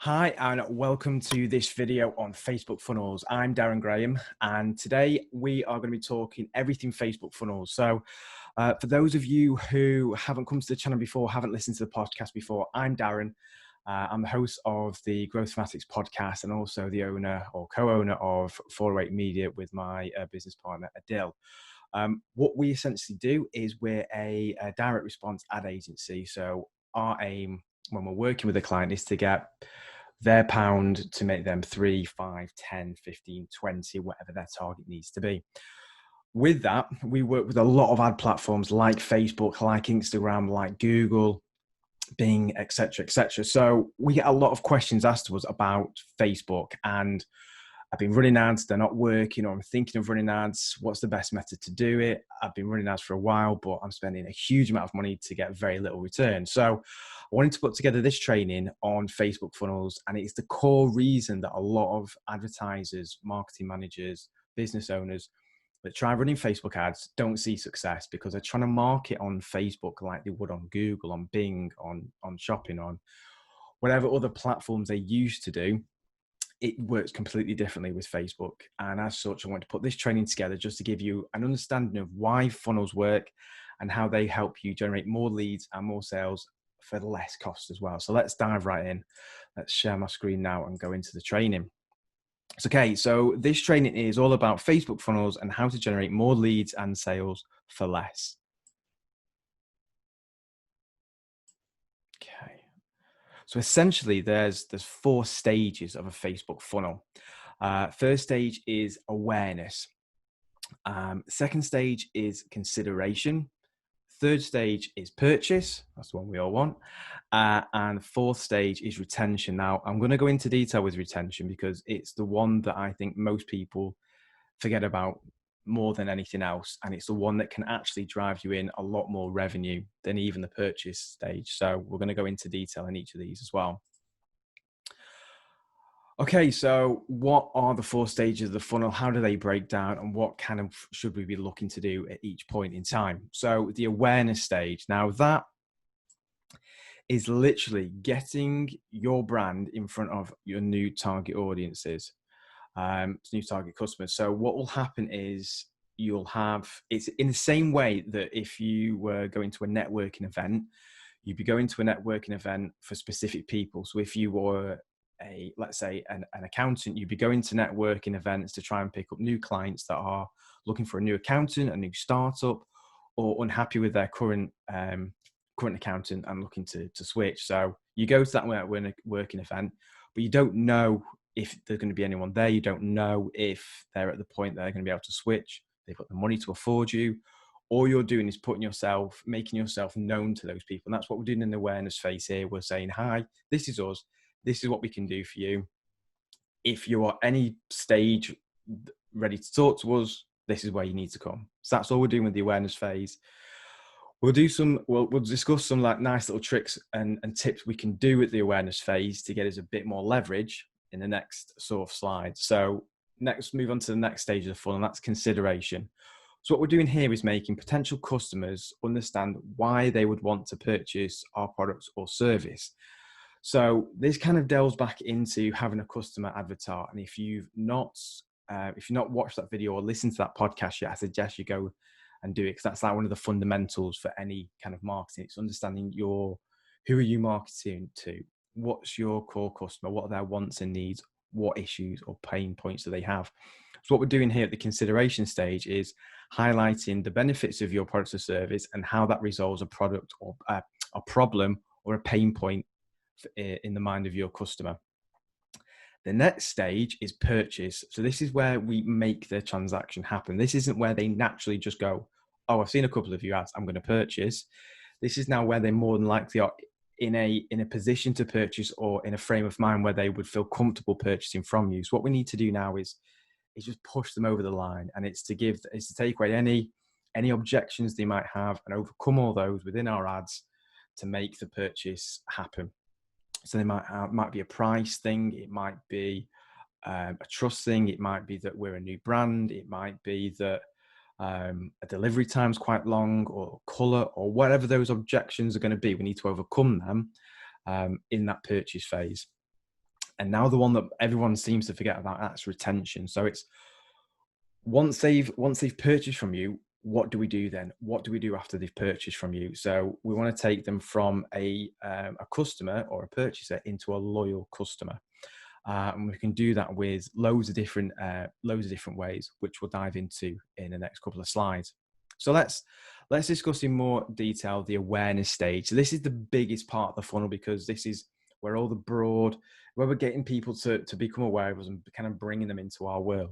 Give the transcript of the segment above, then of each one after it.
Hi, and welcome to this video on Facebook funnels. I'm Darren Graham, and today we are going to be talking everything Facebook funnels. So, for those of you who haven't come to the channel before, haven't listened to the podcast before, I'm Darren. I'm the host of the Growth Fanatics podcast and also the owner or co-owner of 408 Media with my business partner, Adil. What we essentially do is we're a direct response ad agency. So our aim when we're working with a client is to get their pound to make them 3, 5, 10, 15, 20, whatever their target needs to be. With that, we work with a lot of ad platforms like Facebook, like Instagram, like Google, Bing, etc., etc. So we get a lot of questions asked to us about Facebook, and I've been running ads, they're not working, or I'm thinking of running ads. What's the best method to do it? I've been running ads for a while, but I'm spending a huge amount of money to get very little return. So I wanted to put together this training on Facebook funnels, and it's the core reason that a lot of advertisers, marketing managers, business owners that try running Facebook ads don't see success because they're trying to market on Facebook like they would on Google, on Bing, on shopping, on whatever other platforms they used to do. It works completely differently with Facebook. And as such, I want to put this training together just to give you an understanding of why funnels work and how they help you generate more leads and more sales for less cost as well. So let's dive right in. Let's share my screen now and go into the training. Okay, so this training is all about Facebook funnels and how to generate more leads and sales for less. Okay. So essentially, there's 4 stages of a Facebook funnel. First stage is awareness. Second stage is consideration. Third stage is purchase. That's the one we all want. And fourth stage is retention. Now, I'm going to go into detail with retention because it's the one that I think most people forget about more than anything else. And it's the one that can actually drive you in a lot more revenue than even the purchase stage. So we're going to go into detail in each of these as well. Okay, so what are the 4 stages of the funnel? How do they break down, and what kind of should we be looking to do at each point in time? So the awareness stage, now that is literally getting your brand in front of your new target audiences, new target customers. So what will happen is it's in the same way that if you were going to a networking event, you'd be going to a networking event for specific people. So if you were let's say an accountant, you'd be going to networking events to try and pick up new clients that are looking for a new accountant, a new startup, or unhappy with their current accountant and looking to switch. So you go to that networking event, but you don't know if there's going to be anyone there. You don't know if they're at the point that they're going to be able to switch. They've got the money to afford you. All you're doing is making yourself known to those people. And that's what we're doing in the awareness phase here. We're saying, hi, this is us. This is what we can do for you. If you are any stage ready to talk to us, this is where you need to come. So that's all we're doing with the awareness phase. We'll discuss some like nice little tricks and tips we can do with the awareness phase to get us a bit more leverage in the next sort of slide. So next, move on to the next stage of the funnel, and that's consideration. So what we're doing here is making potential customers understand why they would want to purchase our product or service. So this kind of delves back into having a customer avatar. And if you've not watched that video or listened to that podcast yet, I suggest you go and do it, because that's like one of the fundamentals for any kind of marketing. It's understanding who are you marketing to? What's your core customer? What are their wants and needs? What issues or pain points do they have? So what we're doing here at the consideration stage is highlighting the benefits of your product or service and how that resolves a product or a problem or a pain point in the mind of your customer. The next stage is purchase. So this is where we make the transaction happen. This isn't where they naturally just go, oh, I've seen a couple of your ads, I'm going to purchase. This is now where they more than likely are in a position to purchase, or in a frame of mind where they would feel comfortable purchasing from you. So what we need to do now is just push them over the line, and it's to take away any objections they might have and overcome all those within our ads to make the purchase happen. So they might be a price thing, it might be a trust thing, it might be that we're a new brand, it might be that a delivery time's quite long, or color, or whatever those objections are going to be. We need to overcome them in that purchase phase. And now the one that everyone seems to forget about, that's retention. So it's once they've purchased from you, what do we do then? What do we do after they've purchased from you? So we want to take them from a customer or a purchaser into a loyal customer. And we can do that with loads of different ways, which we'll dive into in the next couple of slides. So let's discuss in more detail the awareness stage. So this is the biggest part of the funnel, because this is where where we're getting people to become aware of us and kind of bringing them into our world.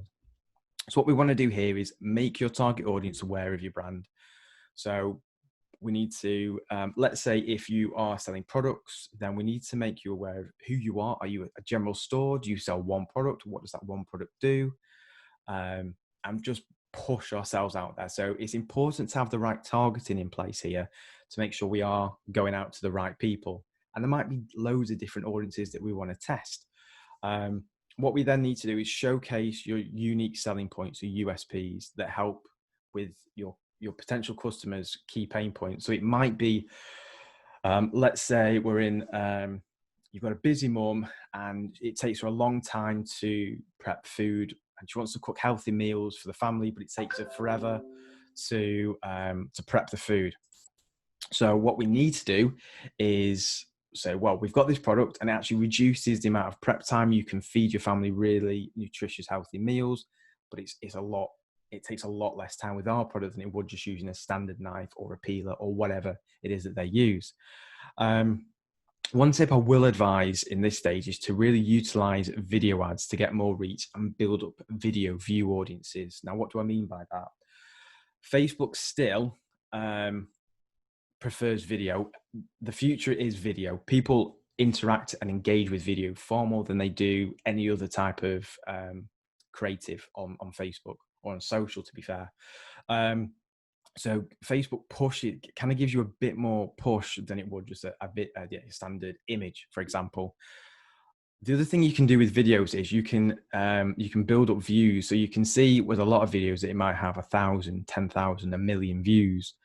So what we want to do here is make your target audience aware of your brand. So we need to, let's say if you are selling products, then we need to make you aware of who you are. Are you a general store? Do you sell one product? What does that one product do? And just push ourselves out there. So it's important to have the right targeting in place here to make sure we are going out to the right people. And there might be loads of different audiences that we want to test. What we then need to do is showcase your unique selling points or USPs that help with your potential customers' key pain points. So it might be, let's say we're in, you've got a busy mum and it takes her a long time to prep food, and she wants to cook healthy meals for the family, but it takes her forever to prep the food. So what we need to do is say, well, we've got this product and it actually reduces the amount of prep time. You can feed your family really nutritious, healthy meals, but it takes a lot less time with our product than it would just using a standard knife or a peeler or whatever it is that they use. One tip I will advise in this stage is to really utilize video ads to get more reach and build up video view audiences. Now, what do I mean by that? Facebook still prefers video. The future is video. People interact and engage with video far more than they do any other type of creative on Facebook or on social, to be fair. So Facebook push, it kind of gives you a bit more push than it would just a standard image, for example. The other thing you can do with videos is you can build up views. So you can see with a lot of videos that it might have 1,000, 10,000, 1 million views.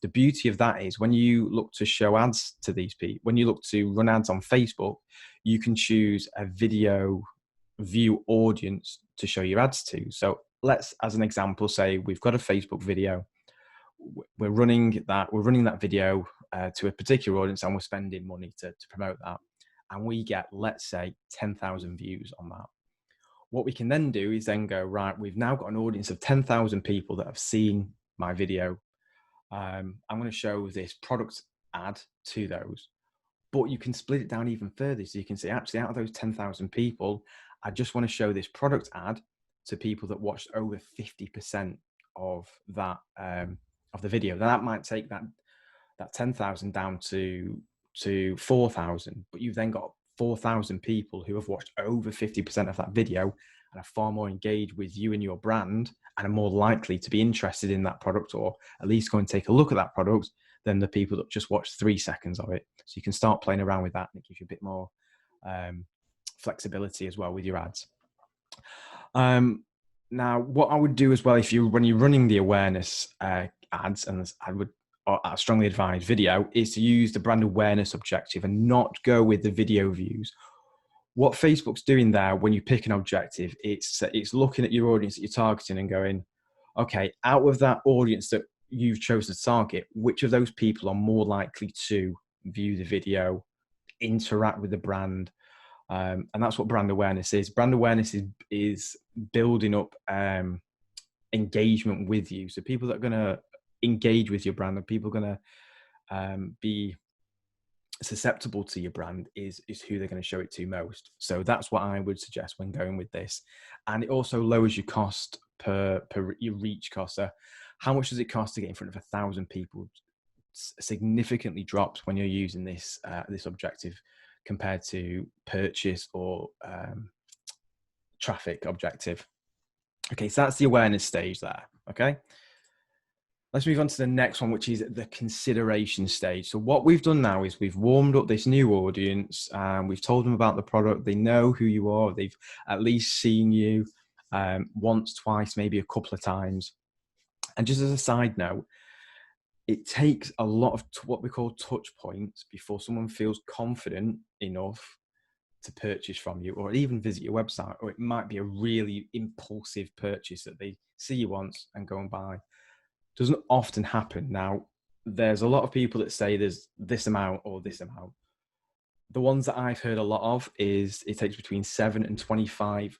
The beauty of that is when you look to show ads to these people, when you look to run ads on Facebook, you can choose a video view audience to show your ads to. So let's, as an example, say we've got a Facebook video. We're running that video to a particular audience, and we're spending money to promote that. And we get, let's say, 10,000 views on that. What we can then do is then go, right, we've now got an audience of 10,000 people that have seen my video. I'm going to show this product ad to those. But you can split it down even further. So you can say, actually, out of those 10,000 people, I just want to show this product ad to people that watched over 50% of that of the video. Now that might take that 10,000 down to 4,000, but you've then got 4,000 people who have watched over 50% of that video and are far more engaged with you and your brand and are more likely to be interested in that product, or at least go and take a look at that product, than the people that just watched 3 seconds of it. So you can start playing around with that, and it gives you a bit more flexibility as well with your ads. Now, what I would do as well, when you're running the awareness ads, and I strongly advise video, is to use the brand awareness objective and not go with the video views. What Facebook's doing there, when you pick an objective, it's looking at your audience that you're targeting and going, okay, out of that audience that you've chosen to target, which of those people are more likely to view the video, interact with the brand? And that's what brand awareness is. Brand awareness is building up engagement with you. So people that are going to engage with your brand, and people are going to be susceptible to your brand is who they're going to show it to most. So that's what I would suggest when going with this. And it also lowers your cost per your reach cost. So how much does it cost to get in front of 1,000 people? Significantly drops when you're using this objective compared to purchase or traffic objective. Okay, so that's the awareness stage there. Okay. Let's move on to the next one, which is the consideration stage. So what we've done now is we've warmed up this new audience, and we've told them about the product. They know who you are. They've at least seen you once, twice, maybe a couple of times. And just as a side note, it takes a lot of what we call touch points before someone feels confident enough to purchase from you, or even visit your website, or it might be a really impulsive purchase that they see you once and go and buy. Doesn't often happen. Now, there's a lot of people that say there's this amount or this amount. The ones that I've heard a lot of is it takes between 7 and 25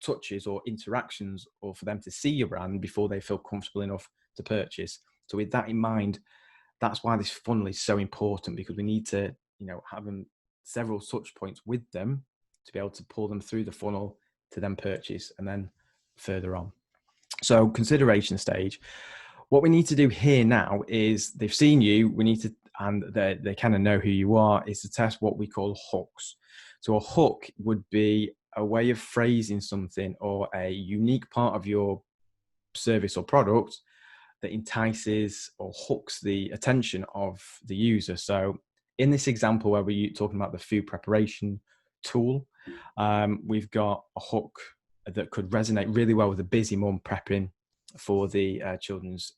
touches or interactions, or for them to see your brand before they feel comfortable enough to purchase. So with that in mind, that's why this funnel is so important, because we need to, have them several touch points with them to be able to pull them through the funnel to then purchase and then further on. So consideration stage, what we need to do here now is they've seen you, we need to, and they kind of know who you are, is to test what we call hooks. So a hook would be a way of phrasing something or a unique part of your service or product that entices or hooks the attention of the user. So in this example where we're talking about the food preparation tool, we've got a hook that could resonate really well with a busy mum prepping for the children's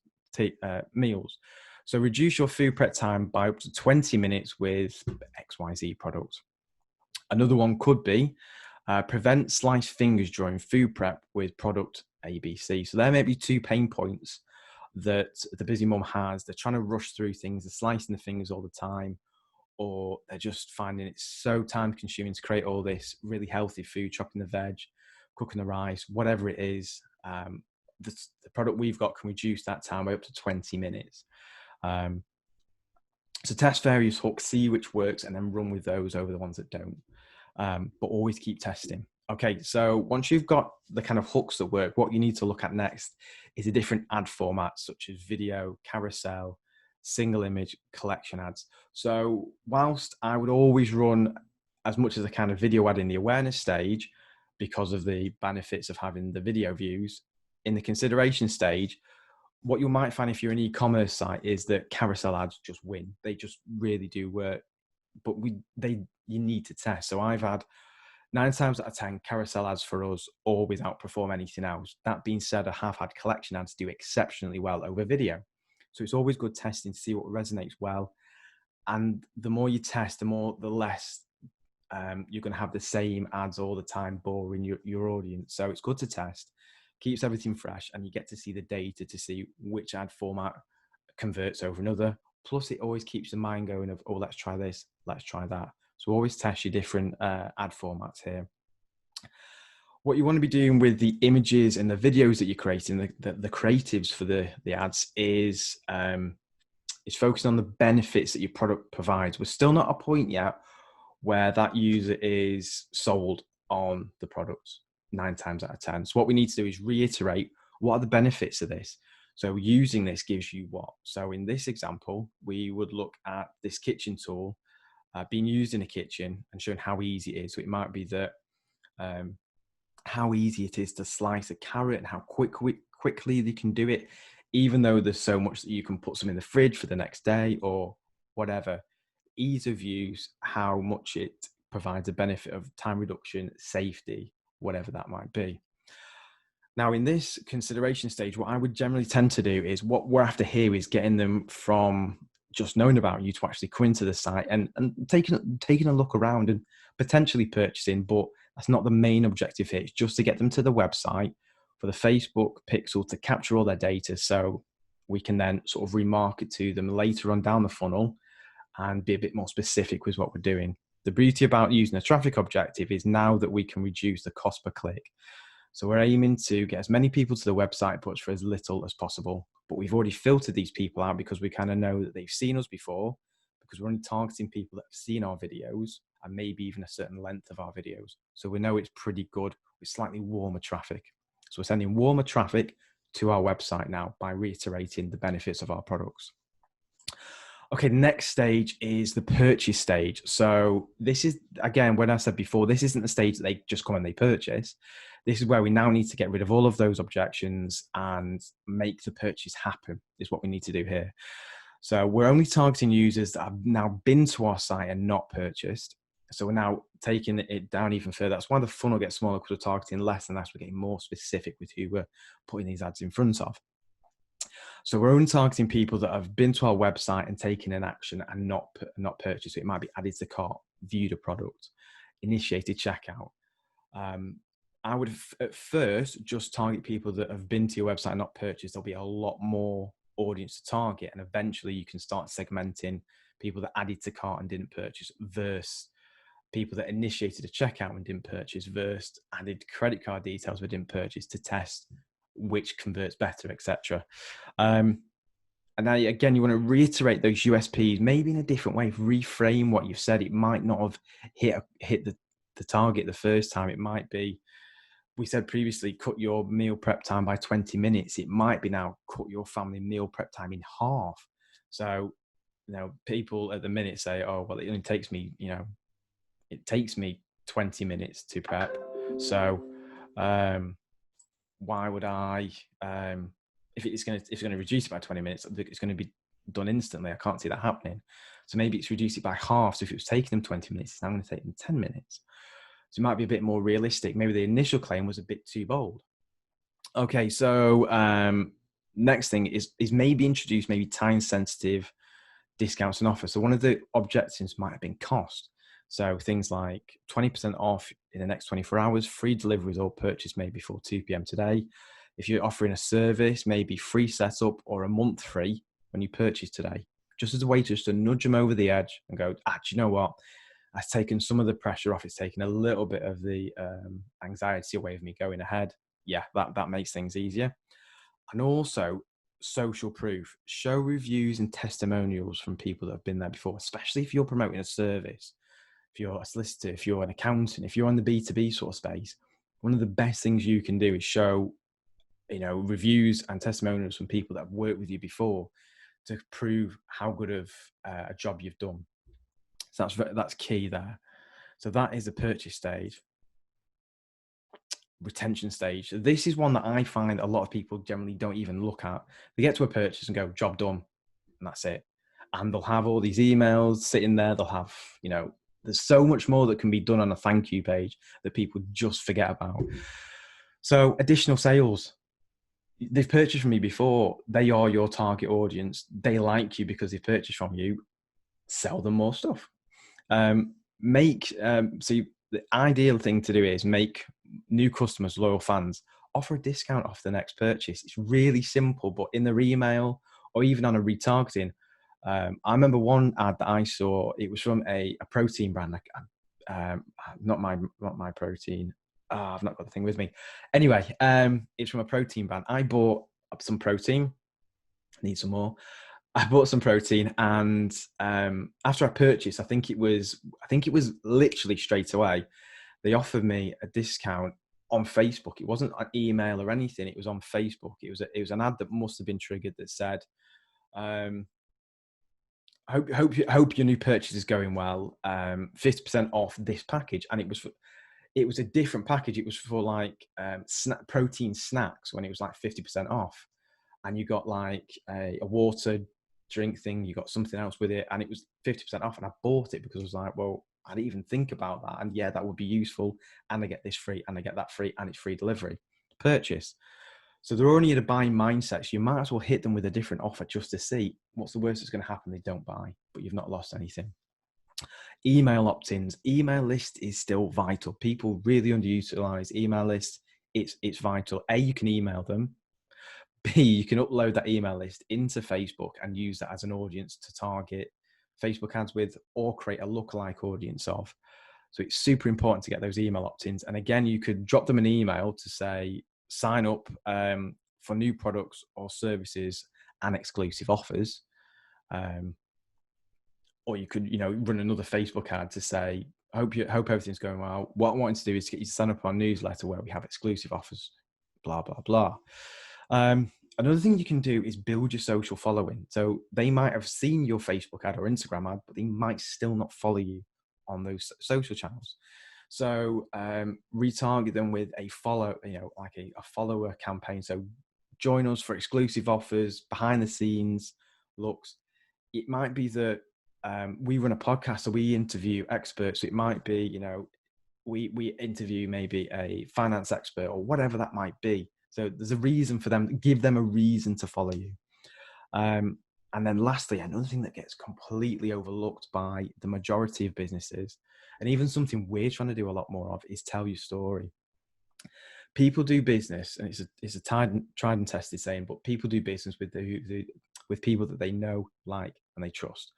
meals. So reduce your food prep time by up to 20 minutes with XYZ product. Another one could be prevent sliced fingers during food prep with product ABC. So there may be 2 pain points that the busy mum has. They're trying to rush through things, they're slicing the fingers all the time, or they're just finding it so time consuming to create all this really healthy food, chopping the veg, cooking the rice, whatever it is. The product we've got can reduce that time by up to 20 minutes. So test various hooks, see which works, and then run with those over the ones that don't. But always keep testing. Okay, so once you've got the kind of hooks that work, what you need to look at next is the different ad formats, such as video, carousel, single image, collection ads. So whilst I would always run as much as I can a video ad in the awareness stage because of the benefits of having the video views, in the consideration stage, what you might find if you're an e-commerce site is that carousel ads just win. They just really do work, but you need to test. So I've had 9 times out of 10 carousel ads for us always outperform anything else. That being said, I have had collection ads do exceptionally well over video. So it's always good testing to see what resonates well. And the more you test, the less you're going to have the same ads all the time, boring your audience. So it's good to test, keeps everything fresh, and you get to see the data to see which ad format converts over another. Plus, it always keeps the mind going of, oh, let's try this, let's try that. So always test your different ad formats here. What you want to be doing with the images and the videos that you're creating, the creatives for the ads is focusing on the benefits that your product provides. We're still not at a point yet where that user is sold on the product 9 times out of 10. So what we need to do is reiterate, what are the benefits of this? So using this gives you what? So in this example, we would look at this kitchen tool being used in a kitchen and showing how easy it is. So it might be that how easy it is to slice a carrot and how quickly they can do it, even though there's so much that you can put some in the fridge for the next day or whatever. Ease of use, how much it provides a benefit of time reduction, safety, whatever that might be. Now, in this consideration stage, what I would generally tend to do is what we're after here is getting them from just knowing about you to actually come into the site and taking a look around and potentially purchasing, but that's not the main objective here. It's just to get them to the website for the Facebook pixel to capture all their data so we can then sort of remarket to them later on down the funnel and be a bit more specific with what we're doing. The beauty about using a traffic objective is now that we can reduce the cost per click. So we're aiming to get as many people to the website, but for as little as possible. But we've already filtered these people out because we kind of know that they've seen us before, because we're only targeting people that have seen our videos and maybe even a certain length of our videos. So we know it's pretty good with slightly warmer traffic. So we're sending warmer traffic to our website now by reiterating the benefits of our products. Okay, next stage is the purchase stage. So this is, again, when I said before, this isn't the stage that they just come and they purchase. This is where we now need to get rid of all of those objections and make the purchase happen, is what we need to do here. So we're only targeting users that have now been to our site and not purchased. So we're now taking it down even further. That's why the funnel gets smaller, because we're targeting less and less. We're getting more specific with who we're putting these ads in front of. So we're only targeting people that have been to our website and taken an action and not purchased. So it might be added to cart, viewed a product. initiated checkout. I would at first just target people that have been to your website and not purchased. There'll be a lot more audience to target, and eventually you can start segmenting people that added to cart and didn't purchase versus people that initiated a checkout and didn't purchase versus added credit card details but didn't purchase, to test which converts better, etc. And now, again, you want to reiterate those USPs, maybe in a different way, reframe what you've said. It might not have hit the target the first time. It might be, we said previously, cut your meal prep time by 20 minutes. It might be now, cut your family meal prep time in half. So, people at the minute say, oh, well, it only takes me, it takes me 20 minutes to prep. So, why would I, if it's going to reduce it by 20 minutes, it's going to be done instantly. I can't see that happening. So maybe it's reduced it by half. So if it was taking them 20 minutes, it's now going to take them 10 minutes. So it might be a bit more realistic. Maybe the initial claim was a bit too bold. Okay, so next thing is maybe introduce maybe time sensitive discounts and offers. So one of the objectives might have been cost. So things like 20% off in the next 24 hours, free deliveries or purchase made before 2 p.m. today. If you're offering a service, maybe free setup or a month free when you purchase today, just as a way to nudge them over the edge and go, you know what? It's taken some of the pressure off. It's taken a little bit of the anxiety away from me going ahead. Yeah, that makes things easier. And also social proof. Show reviews and testimonials from people that have been there before, especially if you're promoting a service. If you're a solicitor, if you're an accountant, if you're on the B2B sort of space, one of the best things you can do is show, reviews and testimonials from people that have worked with you before to prove how good of a job you've done. So that's key there. So that is the purchase stage. Retention stage. This is one that I find a lot of people generally don't even look at. They get to a purchase and go, job done, and that's it. And they'll have all these emails sitting there. They'll have, there's so much more that can be done on a thank you page that people just forget about. So additional sales. They've purchased from me before. They are your target audience. They like you because they've purchased from you. Sell them more stuff. The ideal thing to do is make new customers, loyal fans, offer a discount off the next purchase. It's really simple, but in their email or even on a retargeting. I remember one ad that I saw. It was from a protein brand, not my protein. I've not got the thing with me. Anyway, it's from a protein brand. I bought some protein. Need some more. I bought some protein, and after I purchased, I think it was literally straight away, they offered me a discount on Facebook. It wasn't an email or anything. It was on Facebook. It was an ad that must have been triggered that said, hope your new purchase is going well. 50% off this package, and it was a different package. It was for like protein snacks when it was like 50% off, and you got like a water drink thing, you got something else with it, and it was 50% off. And I bought it because I was like, well, I didn't even think about that, and yeah, that would be useful, and I get this free and I get that free, and it's free delivery. Purchase. So they're already in a buying mindset, so you might as well hit them with a different offer just to see what's the worst that's going to happen. They don't buy, but you've not lost anything. Email opt-ins. Email list is still vital. People really underutilize email lists. It's vital. A, you can email them. B, you can upload that email list into Facebook and use that as an audience to target Facebook ads with, or create a lookalike audience of. So it's super important to get those email opt-ins. And again, you could drop them an email to say, sign up for new products or services and exclusive offers. Or you could, run another Facebook ad to say, hope everything's going well. What I'm wanting to do is get you to sign up on our newsletter where we have exclusive offers, blah, blah, blah. Another thing you can do is build your social following. So they might have seen your Facebook ad or Instagram ad, but they might still not follow you on those social channels. So retarget them with a like a follower campaign. So join us for exclusive offers, behind the scenes looks. It might be that we run a podcast, so we interview experts. So it might be, we interview maybe a finance expert or whatever that might be. So there's a reason for them, give them a reason to follow you. And then lastly, another thing that gets completely overlooked by the majority of businesses, And even something we're trying to do a lot more of is tell your story. People do business, and it's a tried and tested saying, but people do business with people that they know, like, and they trust.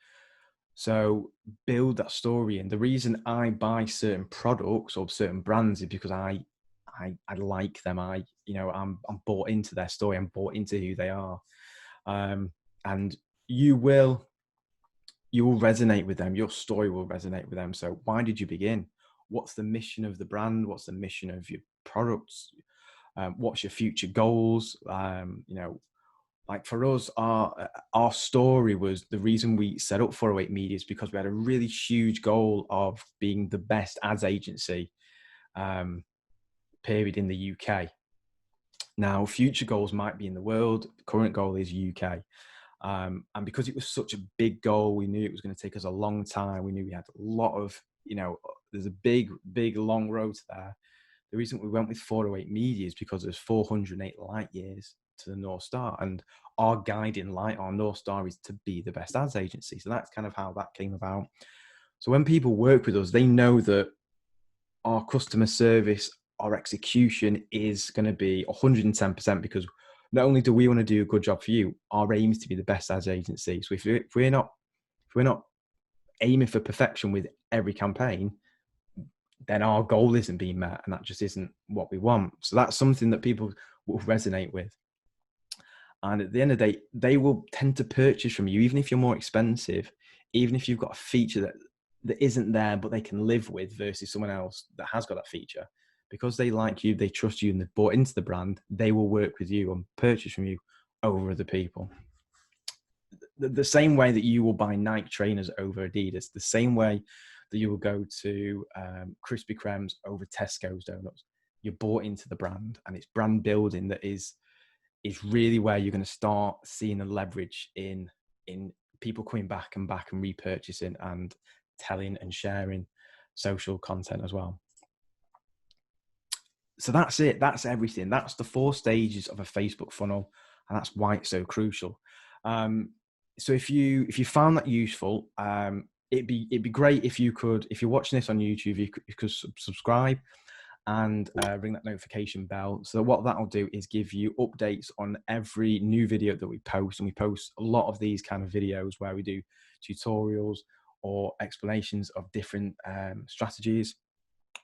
So build that story. And the reason I buy certain products or certain brands is because I like them. I'm bought into their story. I'm bought into who they are. And you will resonate with them. Your story will resonate with them. So why did you begin? What's the mission of the brand? What's the mission of your products? What's your future goals? Like for us, our story was the reason we set up 408 Media is because we had a really huge goal of being the best ads agency, period, in the UK. Now, future goals might be in the world. The current goal is UK. And because it was such a big goal, we knew it was going to take us a long time. We knew we had a lot of, there's a big, long road there. The reason we went with 408 Media is because there's 408 light years to the North Star. And our guiding light, our North Star, is to be the best ads agency. So that's kind of how that came about. So when people work with us, they know that our customer service, our execution is going to be 110%, because not only do we want to do a good job for you, our aim is to be the best ads agency. So if we're not aiming for perfection with every campaign, then our goal isn't being met, and that just isn't what we want. So that's something that people will resonate with. And at the end of the day, they will tend to purchase from you, even if you're more expensive, even if you've got a feature that isn't there, but they can live with, versus someone else that has got that feature. Because they like you, they trust you, and they've bought into the brand, they will work with you and purchase from you over other people. The same way that you will buy Nike trainers over Adidas, the same way that you will go to Krispy Kreme's over Tesco's donuts. You're bought into the brand, and it's brand building that is really where you're going to start seeing a leverage in people coming back and repurchasing and telling and sharing social content as well. So that's it. That's everything. That's the 4 stages of a Facebook funnel, and that's why it's so crucial. So if you found that useful, it'd be great if you're watching this on YouTube, you could subscribe and ring that notification bell. So what that'll do is give you updates on every new video that we post. And we post a lot of these kind of videos where we do tutorials or explanations of different strategies.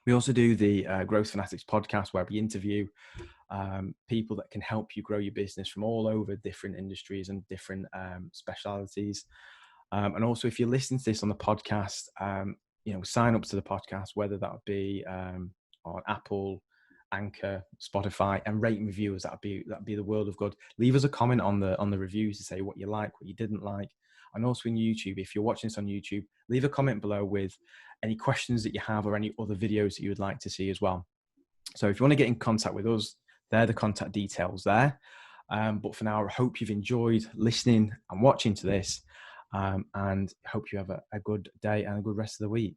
We also do the Growth Fanatics podcast, where we interview people that can help you grow your business from all over different industries and different specialities. And also, if you're listening to this on the podcast, sign up to the podcast, whether that be on Apple, Anchor, Spotify, and rate and review us. That'd be the world of good. Leave us a comment on the reviews to say what you like, what you didn't like. And also in YouTube, if you're watching this on YouTube, leave a comment below with any questions that you have or any other videos that you would like to see as well. So if you want to get in contact with us, they're the contact details there. But for now, I hope you've enjoyed listening and watching to this, and hope you have a good day and a good rest of the week.